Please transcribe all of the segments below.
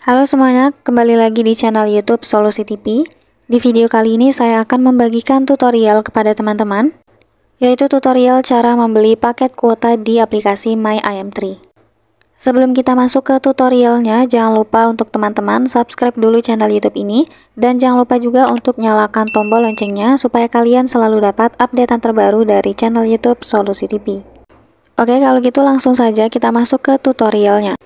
Halo semuanya, kembali lagi di channel YouTube Solusi TV. Di video kali ini saya akan membagikan tutorial kepada teman-teman, yaitu tutorial cara membeli paket kuota di aplikasi MyIM3. Sebelum kita masuk ke tutorialnya, jangan lupa untuk teman-teman subscribe dulu channel YouTube ini, dan jangan lupa juga untuk nyalakan tombol loncengnya supaya kalian selalu dapat updatean terbaru dari channel YouTube Solusi TV. Oke, kalau gitu langsung saja kita masuk ke tutorialnya.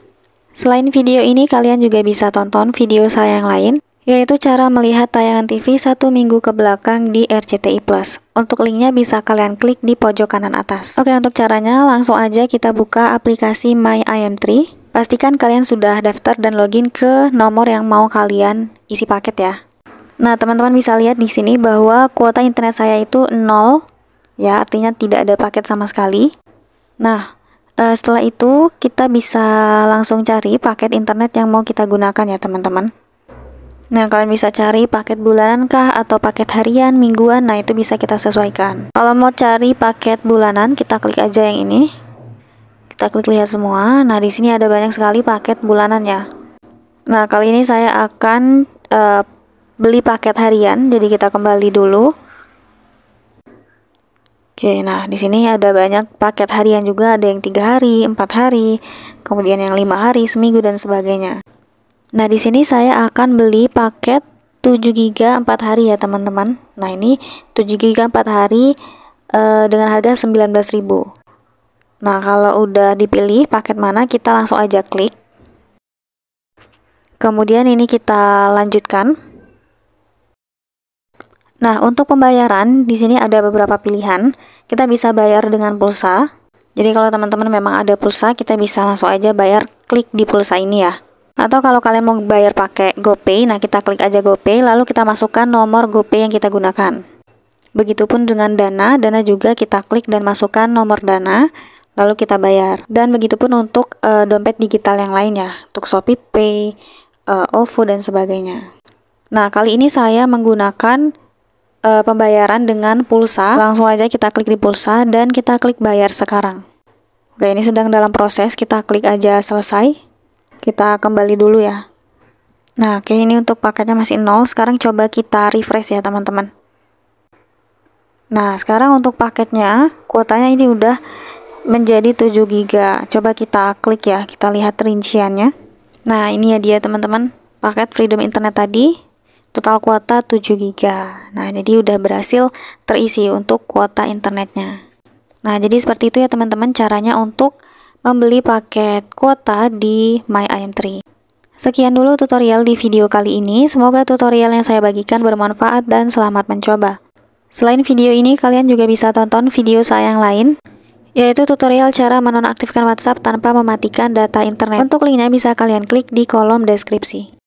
Selain video ini, kalian juga bisa tonton video saya yang lain, yaitu cara melihat tayangan TV 1 minggu ke belakang di RCTI Plus. Untuk linknya bisa kalian klik di pojok kanan atas. Oke, untuk caranya langsung aja kita buka aplikasi MyIM3. Pastikan kalian sudah daftar dan login ke nomor yang mau kalian isi paket ya. Nah, teman-teman bisa lihat di sini bahwa kuota internet saya itu 0, ya, artinya tidak ada paket sama sekali. Nah, setelah itu kita bisa langsung cari paket internet yang mau kita gunakan ya teman-teman. Nah, kalian bisa cari paket bulanan kah atau paket harian, mingguan, nah itu bisa kita sesuaikan. Kalau mau cari paket bulanan, kita klik aja yang ini. Kita klik lihat semua. Nah, di sini ada banyak sekali paket bulanan ya. Nah, kali ini saya akan beli paket harian, jadi kita kembali dulu. Oke, nah di sini ada banyak paket harian juga, ada yang 3 hari, 4 hari, kemudian yang 5 hari, seminggu dan sebagainya. Nah, di sini saya akan beli paket 7 GB 4 hari ya teman-teman. Nah, ini 7 GB 4 hari dengan harga 19.000. Nah, kalau udah dipilih paket mana, kita langsung aja klik. Kemudian ini kita lanjutkan. Nah, untuk pembayaran di sini ada beberapa pilihan. Kita bisa bayar dengan pulsa. Jadi kalau teman-teman memang ada pulsa, kita bisa langsung aja bayar klik di pulsa ini ya. Atau kalau kalian mau bayar pakai GoPay, nah kita klik aja GoPay, lalu kita masukkan nomor GoPay yang kita gunakan. Begitupun dengan Dana juga kita klik dan masukkan nomor Dana, lalu kita bayar. Dan begitupun untuk dompet digital yang lainnya, untuk ShopeePay, OVO dan sebagainya. Nah, kali ini saya menggunakan pembayaran dengan pulsa. Langsung aja kita klik di pulsa dan kita klik bayar sekarang. Oke, ini sedang dalam proses, kita klik aja selesai. Kita kembali dulu ya. Nah, oke, ini untuk paketnya masih 0. Sekarang coba kita refresh ya teman-teman. Nah, sekarang untuk paketnya, kuotanya ini udah menjadi 7 GB. Coba kita klik ya, kita lihat rinciannya. Nah, ini ya dia teman-teman, paket Freedom Internet tadi. Total kuota 7 GB. Nah, jadi udah berhasil terisi untuk kuota internetnya. Nah, jadi seperti itu ya teman-teman caranya untuk membeli paket kuota di MyIM3. Sekian dulu tutorial di video kali ini. Semoga tutorial yang saya bagikan bermanfaat dan selamat mencoba. Selain video ini, kalian juga bisa tonton video saya yang lain, yaitu tutorial cara menonaktifkan WhatsApp tanpa mematikan data internet. Untuk linknya bisa kalian klik di kolom deskripsi.